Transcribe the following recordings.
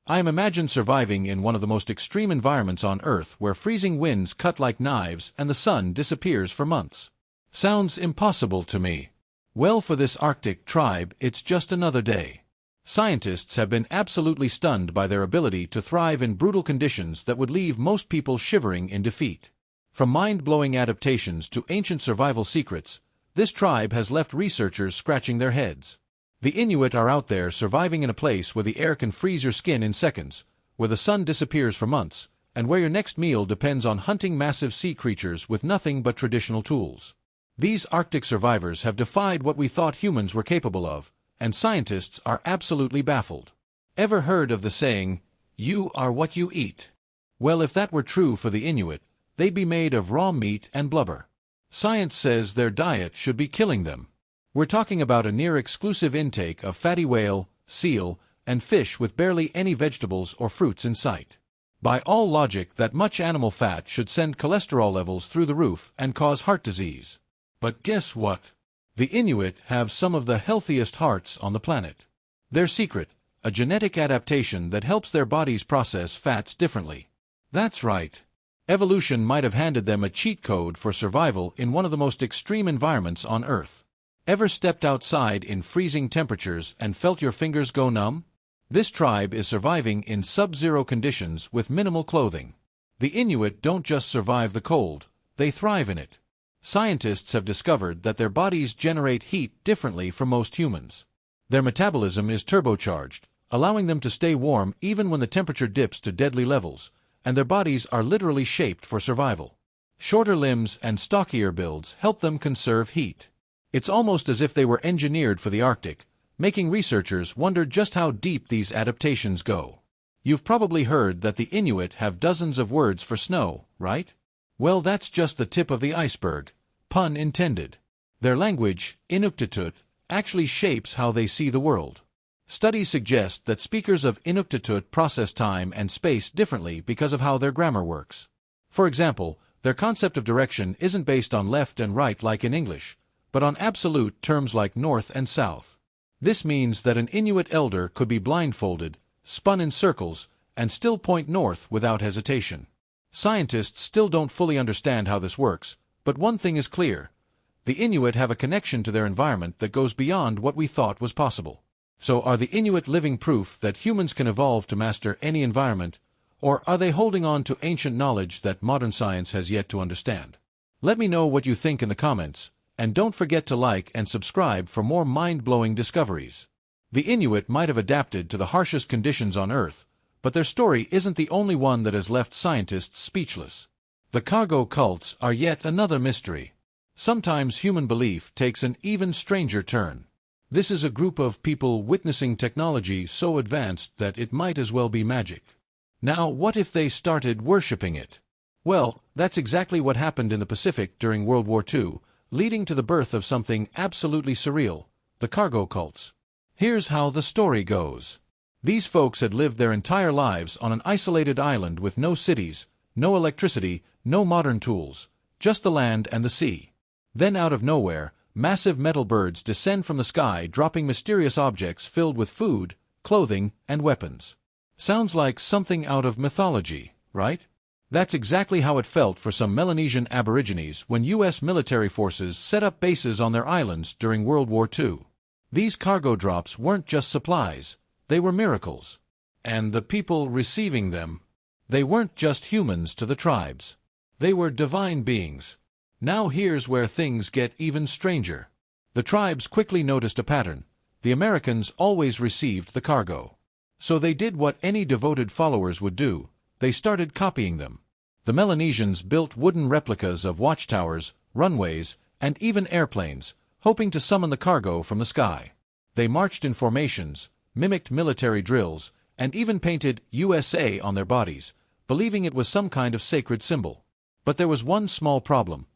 I imagine surviving in one of the most extreme environments on Earth where freezing winds cut like knives and the sun disappears for months. Sounds impossible to me. Well, for this Arctic tribe, it's just another day. Scientists have been absolutely stunned by their ability to thrive in brutal conditions that would leave most people shivering in defeat. From mind-blowing adaptations to ancient survival secrets, this tribe has left researchers scratching their heads. The Inuit are out there surviving in a place where the air can freeze your skin in seconds, where the sun disappears for months, and where your next meal depends on hunting massive sea creatures with nothing but traditional tools. These Arctic survivors have defied what we thought humans were capable of, and scientists are absolutely baffled. Ever heard of the saying, "You are what you eat"? Well, if that were true for the Inuit, they'd be made of raw meat and blubber. Science says their diet should be killing them. We're talking about a near-exclusive intake of fatty whale, seal, and fish with barely any vegetables or fruits in sight. By all logic, that much animal fat should send cholesterol levels through the roof and cause heart disease. But guess what? The Inuit have some of the healthiest hearts on the planet. Their secret, a genetic adaptation that helps their bodies process fats differently. That's right. Evolution might have handed them a cheat code for survival in one of the most extreme environments on Earth. Ever stepped outside in freezing temperatures and felt your fingers go numb? This tribe is surviving in sub-zero conditions with minimal clothing. The Inuit don't just survive the cold, they thrive in it. Scientists have discovered that their bodies generate heat differently from most humans. Their metabolism is turbocharged, allowing them to stay warm even when the temperature dips to deadly levels, and their bodies are literally shaped for survival. Shorter limbs and stockier builds help them conserve heat. It's almost as if they were engineered for the Arctic, making researchers wonder just how deep these adaptations go. You've probably heard that the Inuit have dozens of words for snow, right? Well, that's just the tip of the iceberg, pun intended. Their language, Inuktitut, actually shapes how they see the world. Studies suggest that speakers of Inuktitut process time and space differently because of how their grammar works. For example, their concept of direction isn't based on left and right like in English, but on absolute terms like north and south. This means that an Inuit elder could be blindfolded, spun in circles, and still point north without hesitation. Scientists still don't fully understand how this works, but one thing is clear. The Inuit have a connection to their environment that goes beyond what we thought was possible. So are the Inuit living proof that humans can evolve to master any environment, or are they holding on to ancient knowledge that modern science has yet to understand? Let me know what you think in the comments. And don't forget to like and subscribe for more mind-blowing discoveries. The Inuit might have adapted to the harshest conditions on Earth, but their story isn't the only one that has left scientists speechless. The cargo cults are yet another mystery. Sometimes human belief takes an even stranger turn. This is a group of people witnessing technology so advanced that it might as well be magic. Now, what if they started worshipping it? Well, that's exactly what happened in the Pacific during World War II, leading to the birth of something absolutely surreal, the cargo cults. Here's how the story goes. These folks had lived their entire lives on an isolated island with no cities, no electricity, no modern tools, just the land and the sea. Then out of nowhere, massive metal birds descend from the sky dropping mysterious objects filled with food, clothing, and weapons. Sounds like something out of mythology, right? That's exactly how it felt for some Melanesian Aborigines when U.S. military forces set up bases on their islands during World War II. These cargo drops weren't just supplies, they were miracles. And the people receiving them, they weren't just humans to the tribes. They were divine beings. Now here's where things get even stranger. The tribes quickly noticed a pattern. The Americans always received the cargo. So they did what any devoted followers would do. They started copying them. The Melanesians built wooden replicas of watchtowers, runways, and even airplanes, hoping to summon the cargo from the sky. They marched in formations, mimicked military drills, and even painted USA on their bodies, believing it was some kind of sacred symbol. But there was one small problem.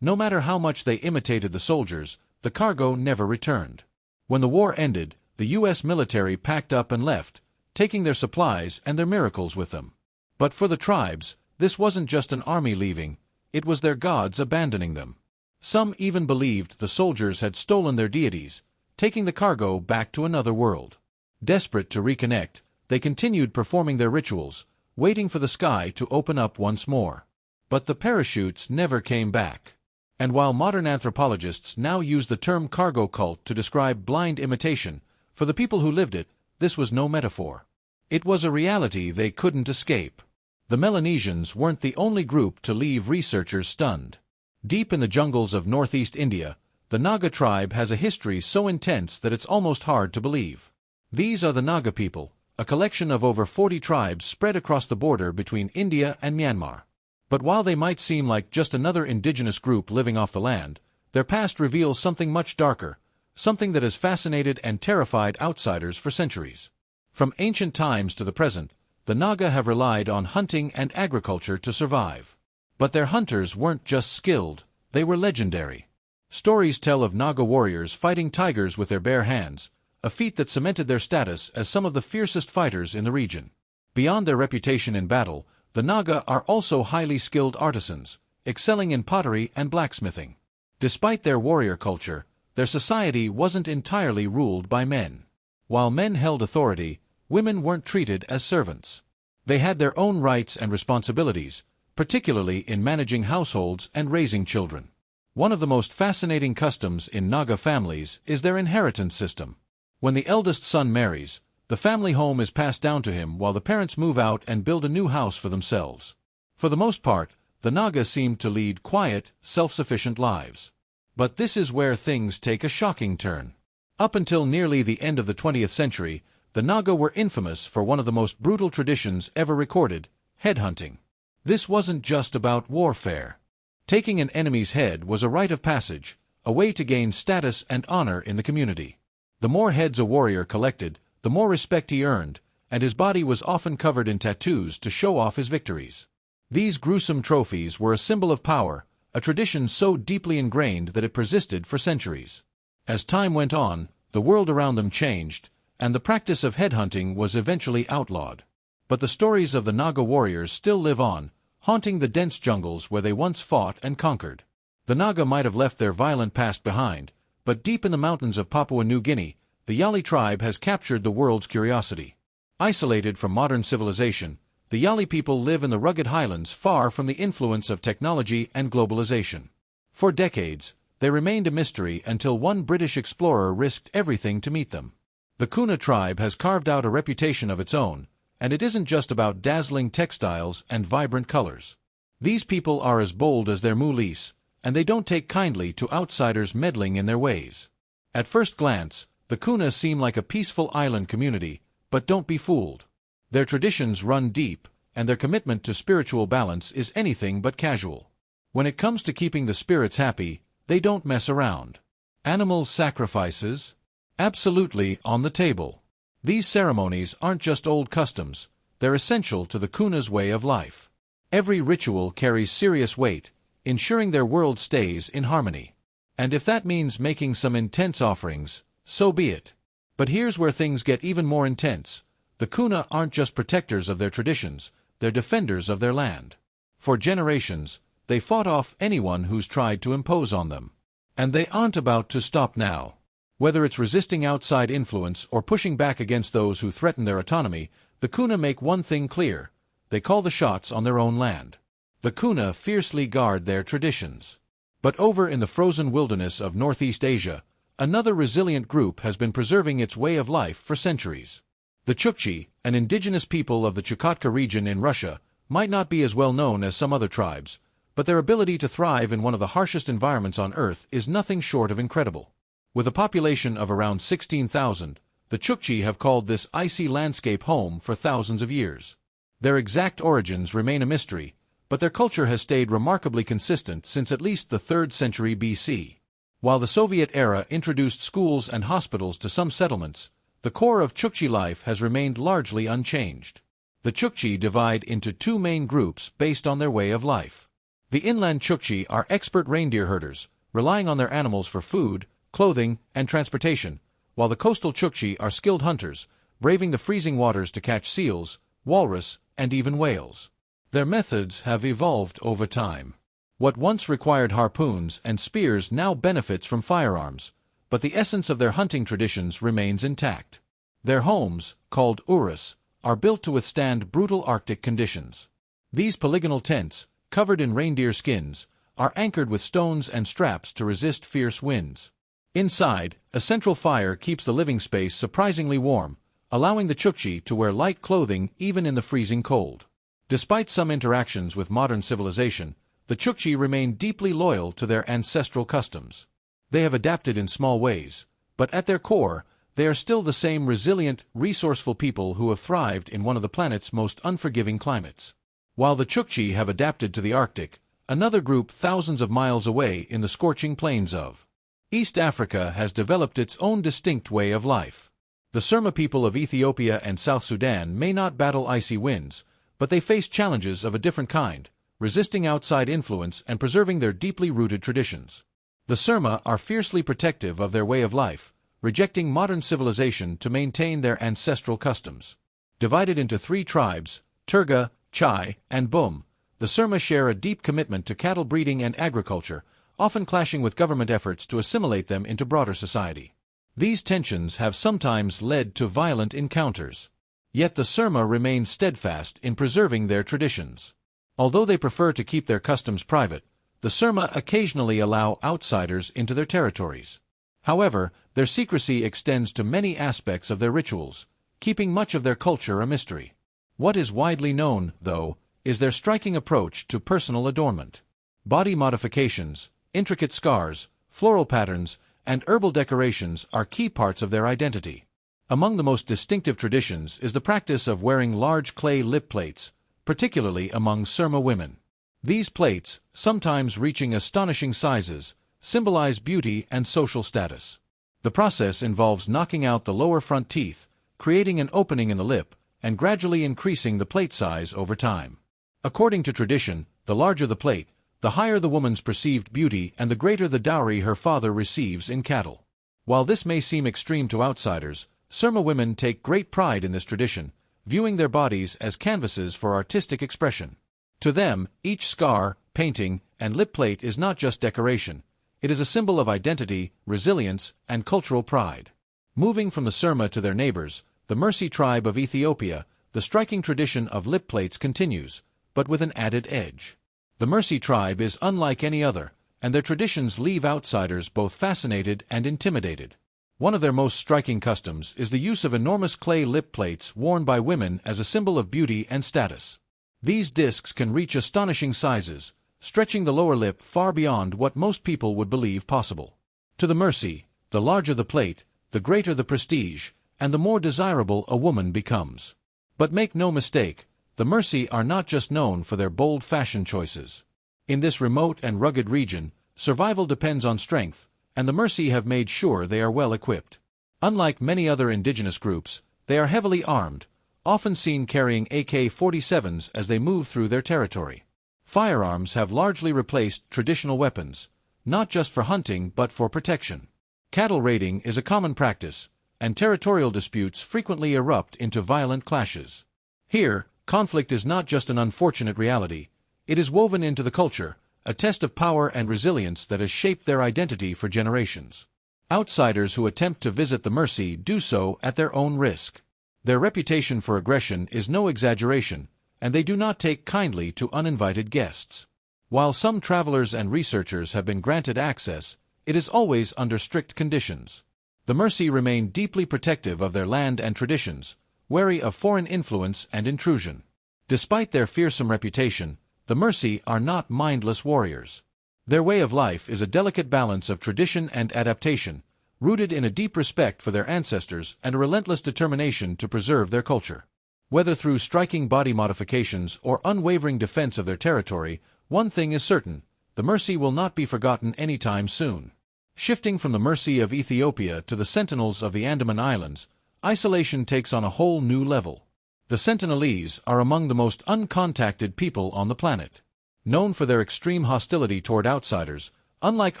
No matter how much they imitated the soldiers, the cargo never returned. When the war ended, the U.S. military packed up and left, taking their supplies and their miracles with them. But for the tribes, this wasn't just an army leaving, it was their gods abandoning them. Some even believed the soldiers had stolen their deities, taking the cargo back to another world. Desperate to reconnect, They continued performing their rituals, waiting for the sky to open up once more. But the parachutes never came back. And while modern anthropologists now use the term cargo cult to describe blind imitation, for the people who lived it, this was no metaphor. It was a reality they couldn't escape. The Melanesians weren't the only group to leave researchers stunned. Deep in the jungles of northeast India, the Naga tribe has a history so intense that it's almost hard to believe. These are the Naga people, a collection of over 40 tribes spread across the border between India and Myanmar. But while they might seem like just another indigenous group living off the land, their past reveals something much darker, something that has fascinated and terrified outsiders for centuries. From ancient times to the present, the Naga have relied on hunting and agriculture to survive. But their hunters weren't just skilled, they were legendary. Stories tell of Naga warriors fighting tigers with their bare hands, a feat that cemented their status as some of the fiercest fighters in the region. Beyond their reputation in battle, the Naga are also highly skilled artisans, excelling in pottery and blacksmithing. Despite their warrior culture, their society wasn't entirely ruled by men. While men held authority, women weren't treated as servants. They had their own rights and responsibilities, particularly in managing households and raising children. One of the most fascinating customs in Naga families is their inheritance system. When the eldest son marries, the family home is passed down to him while the parents move out and build a new house for themselves. For the most part, the Naga seem to lead quiet, self-sufficient lives. But this is where things take a shocking turn. Up until nearly the end of the 20th century, the Naga were infamous for one of the most brutal traditions ever recorded, headhunting. This wasn't just about warfare. Taking an enemy's head was a rite of passage, a way to gain status and honor in the community. The more heads a warrior collected, the more respect he earned, and his body was often covered in tattoos to show off his victories. These gruesome trophies were a symbol of power, a tradition so deeply ingrained that it persisted for centuries. As time went on, the world around them changed, and the practice of headhunting was eventually outlawed. But the stories of the Naga warriors still live on, haunting the dense jungles where they once fought and conquered. The Naga might have left their violent past behind, but deep in the mountains of Papua New Guinea, the Yali tribe has captured the world's curiosity. Isolated from modern civilization, the Yali people live in the rugged highlands far from the influence of technology and globalization. For decades, they remained a mystery until one British explorer risked everything to meet them. The Kuna tribe has carved out a reputation of its own, and it isn't just about dazzling textiles and vibrant colors. These people are as bold as their Mulis, and they don't take kindly to outsiders meddling in their ways. At first glance, the Kuna seem like a peaceful island community, but don't be fooled. Their traditions run deep, and their commitment to spiritual balance is anything but casual. When it comes to keeping the spirits happy, they don't mess around. Animal sacrifices? Absolutely on the table. These ceremonies aren't just old customs, they're essential to the Kuna's way of life. Every ritual carries serious weight, ensuring their world stays in harmony. And if that means making some intense offerings, so be it. But here's where things get even more intense. The Kuna aren't just protectors of their traditions, they're defenders of their land. For generations, they fought off anyone who's tried to impose on them. And they aren't about to stop now. Whether it's resisting outside influence or pushing back against those who threaten their autonomy, the Kuna make one thing clear: they call the shots on their own land. The Kuna fiercely guard their traditions. But over in the frozen wilderness of Northeast Asia, another resilient group has been preserving its way of life for centuries. The Chukchi, an indigenous people of the Chukotka region in Russia, might not be as well known as some other tribes, but their ability to thrive in one of the harshest environments on Earth is nothing short of incredible. With a population of around 16,000, the Chukchi have called this icy landscape home for thousands of years. Their exact origins remain a mystery, but their culture has stayed remarkably consistent since at least the 3rd century BC. While the Soviet era introduced schools and hospitals to some settlements, the core of Chukchi life has remained largely unchanged. The Chukchi divide into two main groups based on their way of life. The inland Chukchi are expert reindeer herders, relying on their animals for food, clothing, and transportation, while the coastal Chukchi are skilled hunters, braving the freezing waters to catch seals, walrus, and even whales. Their methods have evolved over time. What once required harpoons and spears now benefits from firearms, but the essence of their hunting traditions remains intact. Their homes, called uras, are built to withstand brutal Arctic conditions. These polygonal tents, covered in reindeer skins, are anchored with stones and straps to resist fierce winds. Inside, a central fire keeps the living space surprisingly warm, allowing the Chukchi to wear light clothing even in the freezing cold. Despite some interactions with modern civilization, the Chukchi remain deeply loyal to their ancestral customs. They have adapted in small ways, but at their core, they are still the same resilient, resourceful people who have thrived in one of the planet's most unforgiving climates. While the Chukchi have adapted to the Arctic, another group thousands of miles away in the scorching plains of East Africa has developed its own distinct way of life. The Surma people of Ethiopia and South Sudan may not battle icy winds, but they face challenges of a different kind, resisting outside influence and preserving their deeply rooted traditions. The Surma are fiercely protective of their way of life, rejecting modern civilization to maintain their ancestral customs. Divided into 3 tribes, Turga, Chai, and Bum, the Surma share a deep commitment to cattle breeding and agriculture, often clashing with government efforts to assimilate them into broader society. These tensions have sometimes led to violent encounters. Yet the Surma remain steadfast in preserving their traditions. Although they prefer to keep their customs private, the Surma occasionally allow outsiders into their territories. However, their secrecy extends to many aspects of their rituals, keeping much of their culture a mystery. What is widely known, though, is their striking approach to personal adornment. Body modifications, intricate scars, floral patterns, and herbal decorations are key parts of their identity. Among the most distinctive traditions is the practice of wearing large clay lip plates, particularly among Surma women. These plates, sometimes reaching astonishing sizes, symbolize beauty and social status. The process involves knocking out the lower front teeth, creating an opening in the lip, and gradually increasing the plate size over time. According to tradition, the larger the plate, the higher the woman's perceived beauty and the greater the dowry her father receives in cattle. While this may seem extreme to outsiders, Surma women take great pride in this tradition, viewing their bodies as canvases for artistic expression. To them, each scar, painting, and lip plate is not just decoration. It is a symbol of identity, resilience, and cultural pride. Moving from the Surma to their neighbors, the Mursi tribe of Ethiopia, the striking tradition of lip plates continues, but with an added edge. The Mursi tribe is unlike any other, and their traditions leave outsiders both fascinated and intimidated. One of their most striking customs is the use of enormous clay lip plates worn by women as a symbol of beauty and status. These discs can reach astonishing sizes, stretching the lower lip far beyond what most people would believe possible. To the Mursi, the larger the plate, the greater the prestige, and the more desirable a woman becomes. But make no mistake, the Mursi are not just known for their bold fashion choices. In this remote and rugged region, survival depends on strength, and the Mursi have made sure they are well equipped. Unlike many other indigenous groups, they are heavily armed, often seen carrying AK-47s as they move through their territory. Firearms have largely replaced traditional weapons, not just for hunting but for protection. Cattle raiding is a common practice, and territorial disputes frequently erupt into violent clashes. Here, conflict is not just an unfortunate reality, it is woven into the culture, a test of power and resilience that has shaped their identity for generations. Outsiders who attempt to visit the Mursi do so at their own risk. Their reputation for aggression is no exaggeration, and they do not take kindly to uninvited guests. While some travelers and researchers have been granted access, it is always under strict conditions. The Mursi remain deeply protective of their land and traditions, wary of foreign influence and intrusion. Despite their fearsome reputation, the Mursi are not mindless warriors. Their way of life is a delicate balance of tradition and adaptation, rooted in a deep respect for their ancestors and a relentless determination to preserve their culture. Whether through striking body modifications or unwavering defense of their territory, one thing is certain: the Mursi will not be forgotten anytime soon. Shifting from the Mursi of Ethiopia to the Sentinels of the Andaman Islands, isolation takes on a whole new level. The Sentinelese are among the most uncontacted people on the planet. Known for their extreme hostility toward outsiders, unlike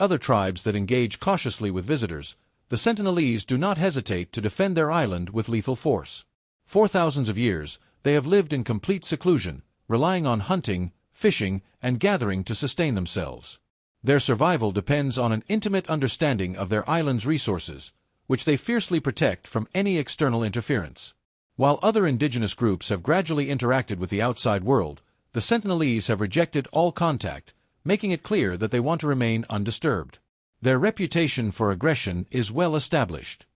other tribes that engage cautiously with visitors, the Sentinelese do not hesitate to defend their island with lethal force. For thousands of years, they have lived in complete seclusion, relying on hunting, fishing, and gathering to sustain themselves. Their survival depends on an intimate understanding of their island's resources, which they fiercely protect from any external interference. While other indigenous groups have gradually interacted with the outside world, the Sentinelese have rejected all contact, making it clear that they want to remain undisturbed. Their reputation for aggression is well established.